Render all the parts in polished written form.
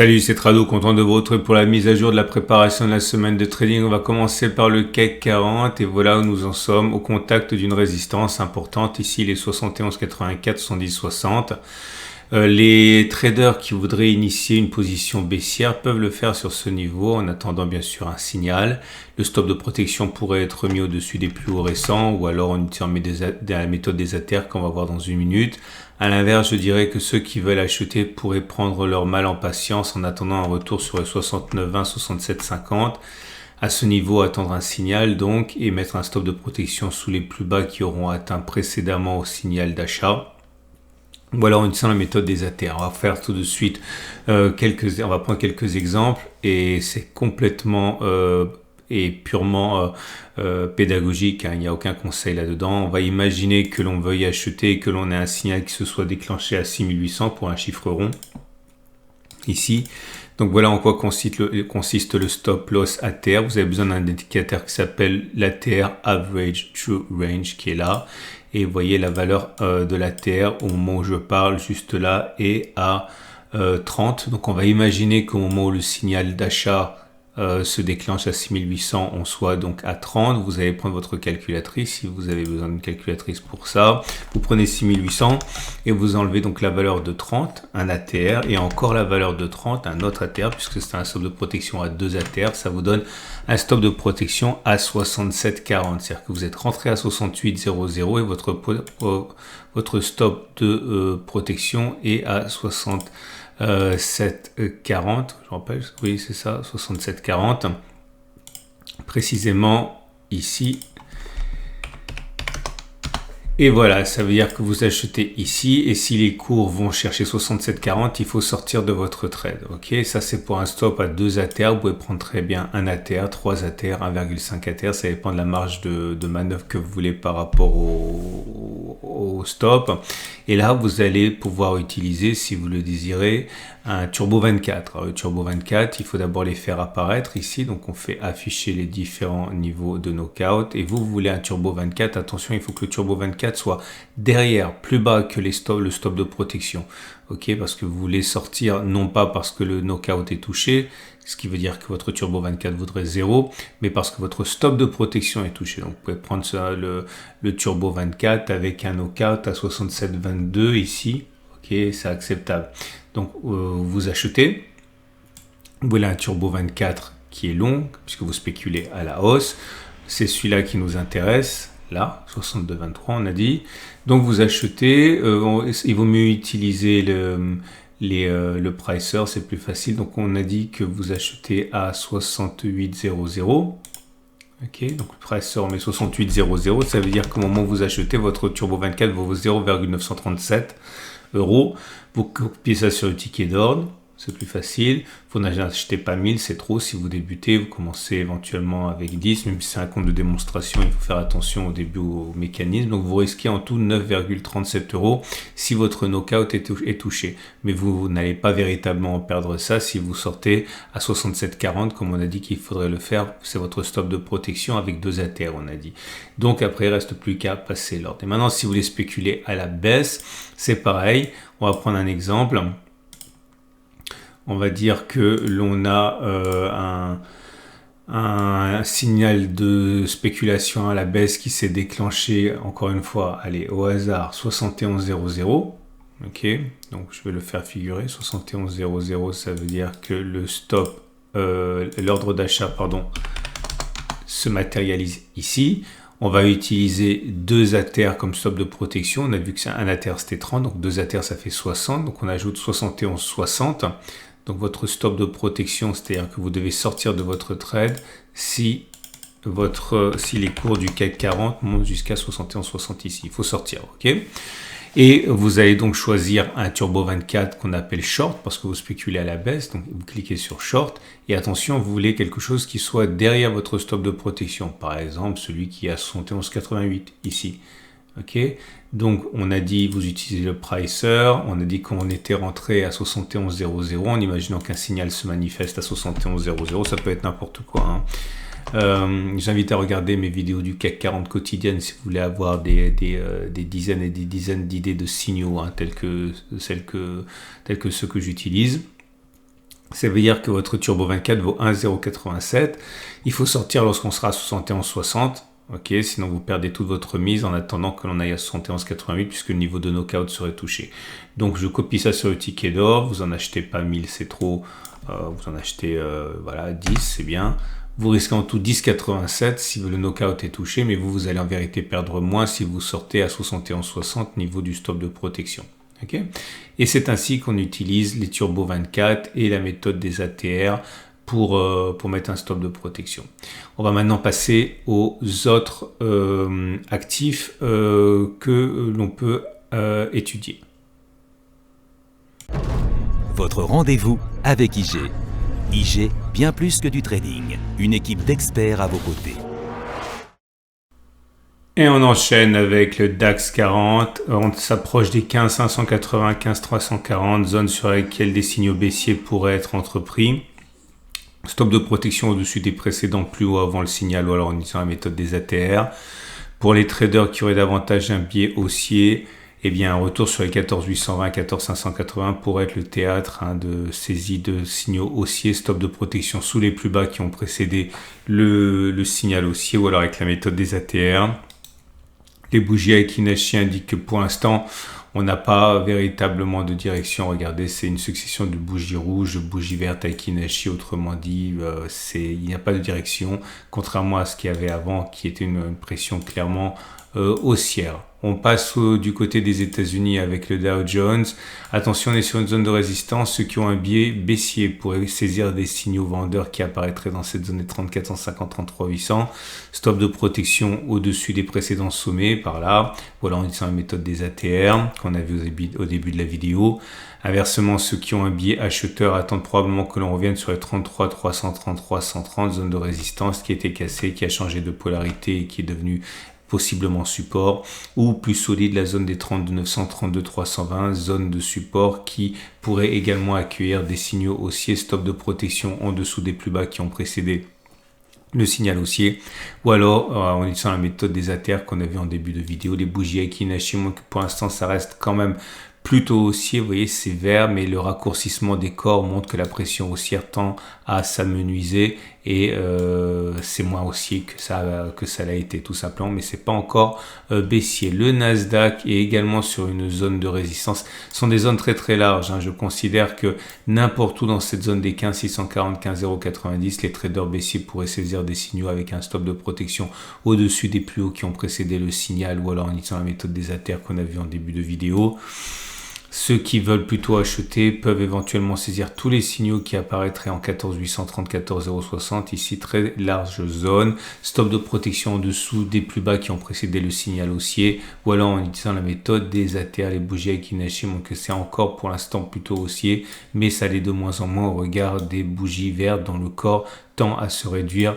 Salut, c'est Trado, content de vous retrouver pour la mise à jour de la préparation de la semaine de trading. On va commencer par le CAC 40 et voilà où nous en sommes, au contact d'une résistance importante. Ici, les 71,84, 70,60. Les traders qui voudraient initier une position baissière peuvent le faire sur ce niveau en attendant bien sûr un signal. Le stop de protection pourrait être mis au-dessus des plus hauts récents ou alors on utilise la méthode des ATR qu'on va voir dans une minute. À l'inverse, je dirais que ceux qui veulent acheter pourraient prendre leur mal en patience en attendant un retour sur les 69,20, 67,50. À ce niveau, attendre un signal donc et mettre un stop de protection sous les plus bas qui auront atteint précédemment au signal d'achat. Voilà, on utilise la méthode des ATR. On va faire tout de suite on va prendre quelques exemples et c'est complètement et purement pédagogique, hein, il n'y a aucun conseil là-dedans. On va imaginer que l'on veuille acheter et que l'on ait un signal qui se soit déclenché à 6800 pour un chiffre rond ici. Donc voilà en quoi consiste le stop loss ATR. Vous avez besoin d'un indicateur qui s'appelle l'ATR Average True Range qui est là. Et vous voyez la valeur de l'ATR au moment où je parle juste là est à 30. Donc on va imaginer qu'au moment où le signal d'achat se déclenche à 6800, on soit donc à 30. Vous allez prendre votre calculatrice si vous avez besoin d'une calculatrice pour ça. Vous prenez 6800 et vous enlevez donc la valeur de 30, un ATR, et encore la valeur de 30, un autre ATR, puisque c'est un stop de protection à 2 ATR. Ça vous donne un stop de protection à 67,40. C'est-à-dire que vous êtes rentré à 68,00 et votre stop de protection est à 67,40, je rappelle, oui c'est ça, 67,40, précisément ici. Et voilà, ça veut dire que vous achetez ici et si les cours vont chercher 67,40, il faut sortir de votre trade. Ok, ça c'est pour un stop à 2 ATR. Vous pouvez prendre très bien un ATR, 3 ATR, 1,5 ATR. Ça dépend de la marge de manœuvre que vous voulez par rapport au stop. Et là, vous allez pouvoir utiliser, si vous le désirez, un Turbo 24. Alors, le Turbo 24, il faut d'abord les faire apparaître ici. Donc, on fait afficher les différents niveaux de knockout. Et vous voulez un Turbo 24. Attention, il faut que le Turbo 24 soit derrière, plus bas que le stop de protection. Ok, parce que vous voulez sortir non pas parce que le knockout est touché, ce qui veut dire que votre Turbo 24 vaudrait 0, mais parce que votre stop de protection est touché. Donc vous pouvez prendre le Turbo 24 avec un knockout à 67,22 ici. Ok, c'est acceptable. Donc vous achetez. Vous voulez un Turbo 24 qui est long, puisque vous spéculez à la hausse. C'est celui-là qui nous intéresse. Là, 62,23 on a dit. Donc vous achetez, il vaut mieux utiliser le pricer, c'est plus facile. Donc on a dit que vous achetez à 68,00. Ok, donc le pricer on met 68,00. Ça veut dire qu'au moment où vous achetez, votre Turbo 24 vaut 0,937 €. Vous copiez ça sur le ticket d'ordre. C'est plus facile. Vous n'achetez pas 1000, c'est trop. Si vous débutez, vous commencez éventuellement avec 10. Même si c'est un compte de démonstration, il faut faire attention au début au mécanisme. Donc vous risquez en tout 9,37 € si votre knockout est touché. Mais vous n'allez pas véritablement perdre ça si vous sortez à 67,40 comme on a dit qu'il faudrait le faire. C'est votre stop de protection avec 2 ATR, on a dit. Donc après, il ne reste plus qu'à passer l'ordre. Et maintenant, si vous voulez spéculer à la baisse, c'est pareil. On va prendre un exemple. On va dire que l'on a un signal de spéculation à la baisse qui s'est déclenché, encore une fois, allez, au hasard, 71,00. Ok, donc je vais le faire figurer. 71,00, ça veut dire que le stop, l'ordre d'achat, pardon, se matérialise ici. On va utiliser 2 ATR comme stop de protection. On a vu que un ATR c'était 30, donc 2 ATR ça fait 60. Donc on ajoute 71,60. Donc votre stop de protection, c'est-à-dire que vous devez sortir de votre trade si les cours du CAC 40 montent jusqu'à 71,60 ici. Il faut sortir, ok? Et vous allez donc choisir un Turbo 24 qu'on appelle short parce que vous spéculez à la baisse. Donc vous cliquez sur short et attention, vous voulez quelque chose qui soit derrière votre stop de protection. Par exemple, celui qui est à 71,88 ici. Ok, donc on a dit vous utilisez le pricer, on a dit qu'on était rentré à 71,00 en imaginant qu'un signal se manifeste à 71,00, ça peut être n'importe quoi. J'invite à regarder mes vidéos du CAC 40 quotidiennes si vous voulez avoir des dizaines et des dizaines d'idées de signaux tels que ceux que j'utilise. Ça veut dire que votre Turbo 24 vaut 1,087. Il faut sortir lorsqu'on sera à 71,60. Ok, sinon vous perdez toute votre mise en attendant que l'on aille à 71,88 puisque le niveau de knockout serait touché. Donc je copie ça sur le ticket d'or. Vous en achetez pas 1000, c'est trop. Vous en achetez voilà, 10, c'est bien. Vous risquez en tout 10,87 si le knockout est touché, mais vous allez en vérité perdre moins si vous sortez à 71,60 niveau du stop de protection. Okay, et c'est ainsi qu'on utilise les Turbo 24 et la méthode des ATR pour mettre un stop de protection. On va maintenant passer aux autres actifs que l'on peut étudier. Votre rendez-vous avec IG. IG, bien plus que du trading. Une équipe d'experts à vos côtés. Et on enchaîne avec le DAX 40. On s'approche des 15 580, 15 340, zone sur laquelle des signaux baissiers pourraient être entrepris. Stop de protection au-dessus des précédents plus haut avant le signal ou alors en utilisant la méthode des ATR. Pour les traders qui auraient davantage un biais haussier, eh bien, un retour sur les 14 820, 14 580 pourrait être le théâtre de saisie de signaux haussiers, stop de protection sous les plus bas qui ont précédé le signal haussier ou alors avec la méthode des ATR. Les bougies Aiki-Nashi indiquent que pour l'instant, on n'a pas véritablement de direction. Regardez, c'est une succession de bougies rouges, de bougies vertes Aiki-Nashi. Autrement dit, il n'y a pas de direction, contrairement à ce qu'il y avait avant, qui était une pression clairement haussière. On passe du côté des États-Unis avec le Dow Jones. Attention, on est sur une zone de résistance. Ceux qui ont un biais baissier pourraient saisir des signaux vendeurs qui apparaîtraient dans cette zone des 34 150, 33 800. Stop de protection au-dessus des précédents sommets par là. Voilà, on utilisant la méthode des ATR qu'on a vu au début de la vidéo. Inversement, ceux qui ont un biais acheteur attendent probablement que l'on revienne sur les 33 333 130, zone de résistance qui a été cassée, qui a changé de polarité et qui est devenue possiblement support, ou plus solide la zone des 32 900, 32 320, zone de support qui pourrait également accueillir des signaux haussiers, stop de protection en dessous des plus bas qui ont précédé le signal haussier, ou alors en utilisant la méthode des ATR qu'on a vu en début de vidéo, les bougies Aiki-Nashi, pour l'instant ça reste quand même plutôt haussier, vous voyez c'est vert, mais le raccourcissement des corps montre que la pression haussière tend à s'amenuiser et c'est moins haussier que ça l'a été tout simplement, mais c'est pas encore baissier. Le Nasdaq est également sur une zone de résistance. Ce sont des zones très très larges, Je considère que n'importe où dans cette zone des 15 640, 15 090, les traders baissiers pourraient saisir des signaux avec un stop de protection au-dessus des plus hauts qui ont précédé le signal ou alors en utilisant la méthode des ATR qu'on a vu en début de vidéo. Ceux qui veulent plutôt acheter peuvent éventuellement saisir tous les signaux qui apparaîtraient en 14 830, 14 060. Ici, très large zone. Stop de protection en dessous des plus bas qui ont précédé le signal haussier. Ou alors en utilisant la méthode des ATR, les bougies Aiki-Nashi, donc c'est encore pour l'instant plutôt haussier, mais ça l'est de moins en moins au regard des bougies vertes dont le corps tend à se réduire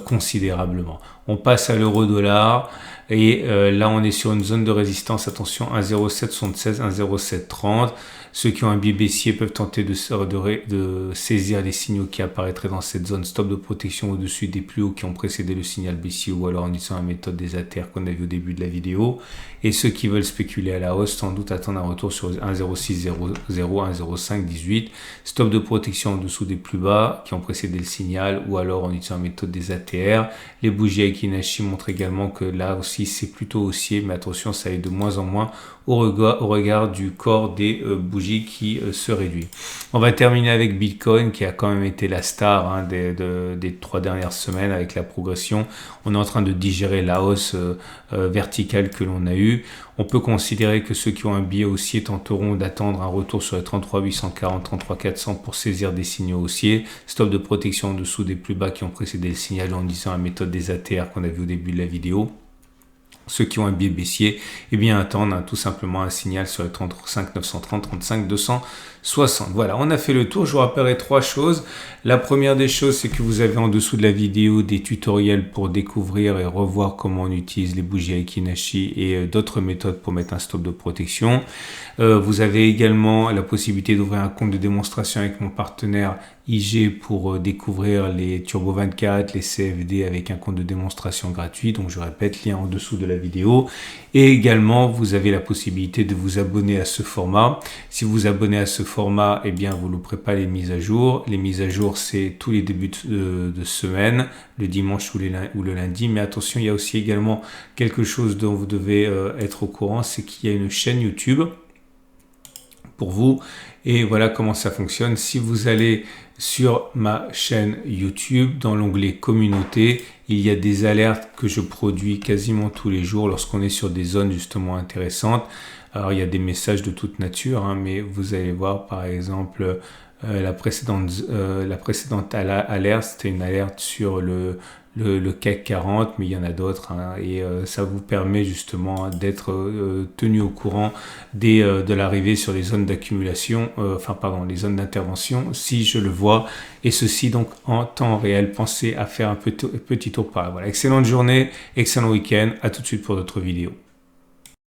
considérablement. On passe à l'euro-dollar. Et là, on est sur une zone de résistance. Attention, 1,0776, 1,0730. Ceux qui ont un biais baissier peuvent tenter de saisir les signaux qui apparaîtraient dans cette zone. Stop de protection au-dessus des plus hauts qui ont précédé le signal baissier ou alors en utilisant la méthode des ATR qu'on a vu au début de la vidéo. Et ceux qui veulent spéculer à la hausse, sans doute attendre un retour sur 1,0600, 1,0518. Stop de protection en dessous des plus bas qui ont précédé le signal ou alors en utilisant la méthode des ATR. Les bougies Aiki-Nashi montrent également que là aussi c'est plutôt haussier, mais attention, ça est de moins en moins au regard du corps des bougies qui se réduit. On va terminer avec Bitcoin qui a quand même été la star des 3 dernières semaines avec la progression. On est en train de digérer la hausse verticale que l'on a eue. On peut considérer que ceux qui ont un biais haussier tenteront d'attendre un retour sur les 33 840, 33 400 pour saisir des signaux haussiers. Stop de protection en dessous des plus bas qui ont précédé le signal en utilisant la méthode des ATR qu'on a vu au début de la vidéo. Ceux qui ont un biais baissier, attendent tout simplement un signal sur les 35 930, 35 260. Voilà, on a fait le tour. Je vous rappellerai 3 choses. La première des choses, c'est que vous avez en dessous de la vidéo des tutoriels pour découvrir et revoir comment on utilise les bougies Aiki-Nashi et d'autres méthodes pour mettre un stop de protection. Vous avez également la possibilité d'ouvrir un compte de démonstration avec mon partenaire IG pour découvrir les Turbo 24, les CFD avec un compte de démonstration gratuit. Donc je répète, lien en dessous de la vidéo. Et également, vous avez la possibilité de vous abonner à ce format. Si vous vous abonnez à ce format, eh bien, vous ne louperez pas les mises à jour. Les mises à jour, c'est tous les débuts de semaine, le dimanche ou le lundi. Mais attention, il y a aussi également quelque chose dont vous devez être au courant, c'est qu'il y a une chaîne YouTube pour vous. Et voilà comment ça fonctionne. Si vous allez sur ma chaîne YouTube, dans l'onglet communauté, il y a des alertes que je produis quasiment tous les jours lorsqu'on est sur des zones justement intéressantes. Alors il y a des messages de toute nature, hein, mais vous allez voir par exemple la précédente alerte, c'était une alerte sur le CAC 40, mais il y en a d'autres, hein, et ça vous permet justement d'être tenu au courant de l'arrivée sur les zones d'accumulation, les zones d'intervention, si je le vois, et ceci donc en temps réel. Pensez à faire un petit tour par là. Voilà, excellente journée, excellent week-end, à tout de suite pour d'autres vidéos.